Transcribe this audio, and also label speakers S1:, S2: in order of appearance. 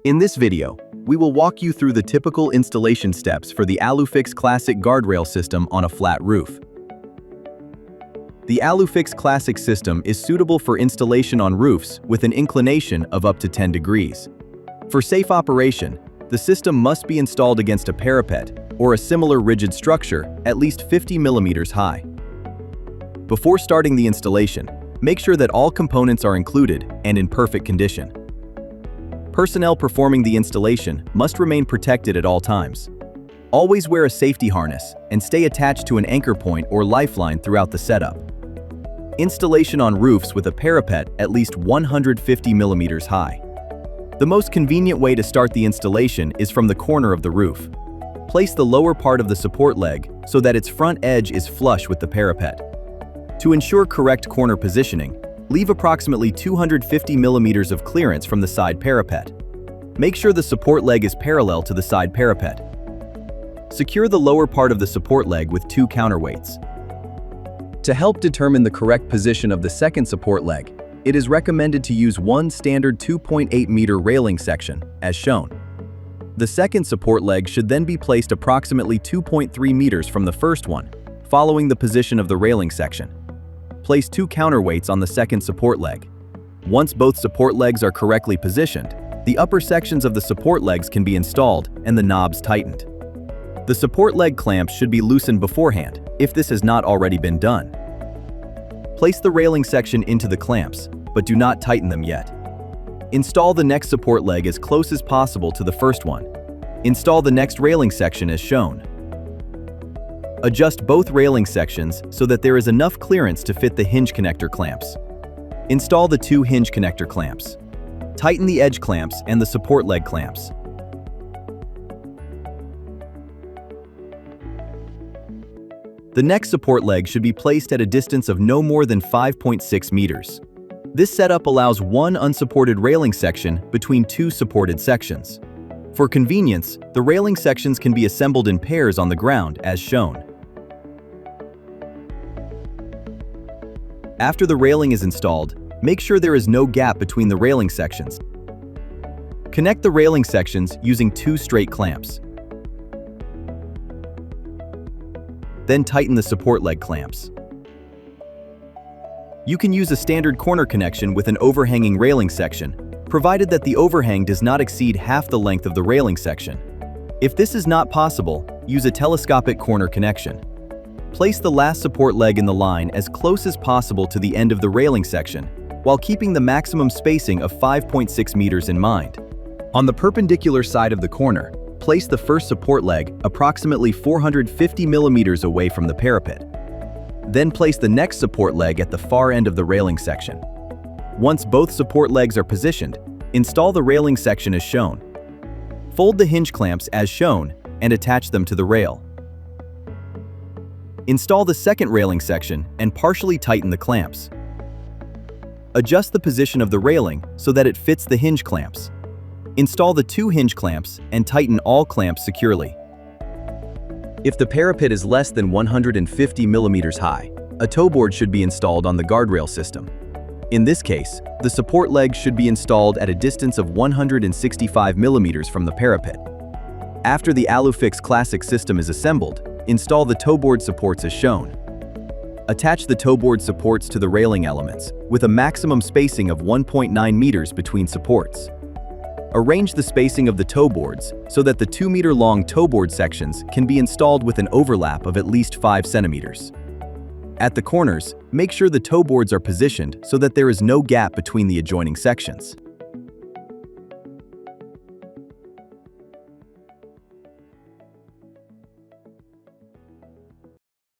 S1: In this video, we will walk you through the typical installation steps for the AluFix Classic guardrail system on a flat roof. The AluFix Classic system is suitable for installation on roofs with an inclination of up to 10 degrees. For safe operation, the system must be installed against a parapet or a similar rigid structure at least 50 millimeters high. Before starting the installation, make sure that all components are included and in perfect condition. Personnel performing the installation must remain protected at all times. Always wear a safety harness and stay attached to an anchor point or lifeline throughout the setup. Installation on roofs with a parapet at least 150 millimeters high. The most convenient way to start the installation is from the corner of the roof. Place the lower part of the support leg so that its front edge is flush with the parapet. To ensure correct corner positioning, leave approximately 250 millimeters of clearance from the side parapet. Make sure the support leg is parallel to the side parapet. Secure the lower part of the support leg with 2 counterweights. To help determine the correct position of the second support leg, it is recommended to use one standard 2.8-meter railing section, as shown. The second support leg should then be placed approximately 2.3 meters from the first one, following the position of the railing section. Place 2 counterweights on the second support leg. Once both support legs are correctly positioned, the upper sections of the support legs can be installed and the knobs tightened. The support leg clamps should be loosened beforehand, if this has not already been done. Place the railing section into the clamps, but do not tighten them yet. Install the next support leg as close as possible to the first one. Install the next railing section as shown. Adjust both railing sections so that there is enough clearance to fit the hinge connector clamps. Install the 2 hinge connector clamps. Tighten the edge clamps and the support leg clamps. The next support leg should be placed at a distance of no more than 5.6 meters. This setup allows one unsupported railing section between 2 supported sections. For convenience, the railing sections can be assembled in pairs on the ground as shown. After the railing is installed, make sure there is no gap between the railing sections. Connect the railing sections using 2 straight clamps. Then tighten the support leg clamps. You can use a standard corner connection with an overhanging railing section, provided that the overhang does not exceed half the length of the railing section. If this is not possible, use a telescopic corner connection. Place the last support leg in the line as close as possible to the end of the railing section, while keeping the maximum spacing of 5.6 meters in mind. On the perpendicular side of the corner, place the first support leg approximately 450 millimeters away from the parapet. Then place the next support leg at the far end of the railing section. Once both support legs are positioned, install the railing section as shown. Fold the hinge clamps as shown and attach them to the rail. Install the second railing section and partially tighten the clamps. Adjust the position of the railing so that it fits the hinge clamps. Install the 2 hinge clamps and tighten all clamps securely. If the parapet is less than 150 millimeters high, a toe board should be installed on the guardrail system. In this case, the support leg should be installed at a distance of 165 millimeters from the parapet. After the AluFix Classic system is assembled, install the toe board supports as shown. Attach the toe board supports to the railing elements, with a maximum spacing of 1.9 meters between supports. Arrange the spacing of the toe boards so that the 2-meter-long toe board sections can be installed with an overlap of at least 5 centimeters. At the corners, make sure the toe boards are positioned so that there is no gap between the adjoining sections.